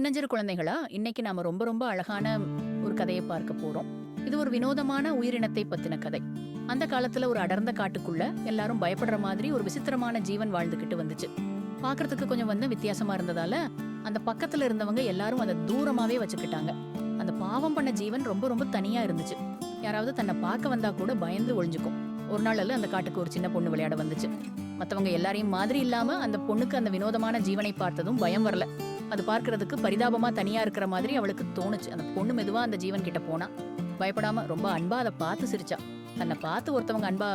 சின்னஞ்சிறு குழந்தைகளா, இன்னைக்கு நாம ரொம்ப ரொம்ப அழகான ஒரு கதையை பார்க்க போறோம். இது ஒரு வினோதமான உயிரினத்தை பத்தின கதை. அந்த காலத்துல ஒரு அடர்ந்த காட்டுக்குள்ள எல்லாரும் பயப்படுற மாதிரி ஒரு விசித்திரமான ஜீவன் வாழ்ந்துகிட்டு வந்துச்சு. பார்க்கறதுக்கு கொஞ்சம் வித்தியாசமா இருந்ததால அந்த பக்கத்துல இருந்தவங்க எல்லாரும் அதை தூரமாவே வச்சுக்கிட்டாங்க. அந்த பாவம் பண்ண ஜீவன் ரொம்ப ரொம்ப தனியா இருந்துச்சு. யாராவது தன்னை பார்க்க வந்தா கூட பயந்து ஒளிஞ்சுக்கும். ஒரு நாள் அந்த காட்டுக்கு ஒரு சின்ன பொண்ணு விளையாட வந்துச்சு. மத்தவங்க எல்லாரையும் மாதிரி இல்லாம அந்த பொண்ணுக்கு அந்த வினோதமான ஜீவனை பார்த்ததும் பயம் வரல. அது பார்க்கறதுக்கு பரிதாபமா தனியா இருக்கிற மாதிரி அவளுக்கு தோணுச்சு. அந்த பொண்ணு மெதுவா அந்த ஜீவன் கிட்ட போனா, பயப்படாம ரொம்ப அன்பா அதை பார்த்து சிரிச்சா. தன்னை பார்த்து ஒருத்தவங்க அன்பா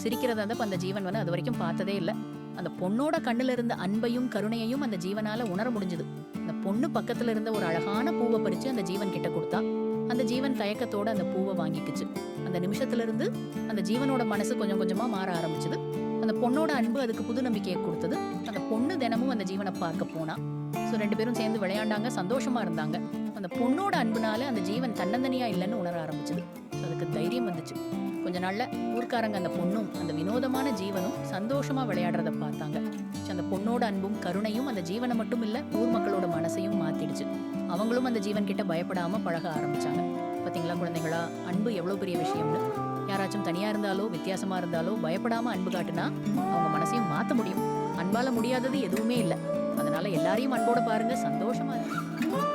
சிரிக்கிறத அந்த ஜீவன் அது வரைக்கும் பார்த்ததே இல்ல. அந்த பொண்ணோட கண்ணுல இருந்த அன்பையும் கருணையையும் அந்த ஜீவனால உணர முடிஞ்சது. அந்த பொண்ணு பக்கத்துல இருந்த ஒரு அழகான பூவை பறிச்சு அந்த ஜீவன் கிட்ட கொடுத்தா. அந்த ஜீவன் தயக்கத்தோட அந்த பூவை வாங்கிக்குச்சு. அந்த நிமிஷத்துல இருந்து அந்த ஜீவனோட மனசு கொஞ்சம் கொஞ்சமா மாற ஆரம்பிச்சது. அந்த பொண்ணோட அன்பு அதுக்கு புது நம்பிக்கையை கொடுத்தது. அந்த பொண்ணு தினமும் அந்த ஜீவனை பார்க்க போனா. ரெண்டு பேரும் சேர்ந்து விளையாண்டாங்க, சந்தோஷமா இருந்தாங்க. அந்த பொண்ணோட அன்புனால அந்த ஜீவன் தன்னந்தனியா இல்லைன்னு உணர ஆரம்பிச்சது. அதுக்கு தைரியம் வந்துச்சு. கொஞ்ச நாள்ல ஊர்க்காரங்க அந்த பொண்ணும் அந்த வினோதமான ஜீவனும் சந்தோஷமா விளையாடுறத பார்த்தாங்க. அந்த பொண்ணோட அன்பும் கருணையும் அந்த ஜீவனை மட்டும் இல்ல, ஊர் மக்களோட மனசையும் மாத்திடுச்சு. அவங்களும் அந்த ஜீவன் கிட்ட பயப்படாம பழக ஆரம்பிச்சாங்க. பாத்தீங்களா குழந்தைகளா, அன்பு எவ்வளவு பெரிய விஷயம்னு. யாராச்சும் தனியா இருந்தாலோ வித்தியாசமா இருந்தாலோ பயப்படாம அன்பு காட்டுனா அவங்க மனசையும் மாத்த முடியும். அன்பால முடியாதது எதுவுமே இல்லை. அதனால எல்லாரையும் அன்போட பாருங்க, சந்தோஷமா இருக்கு.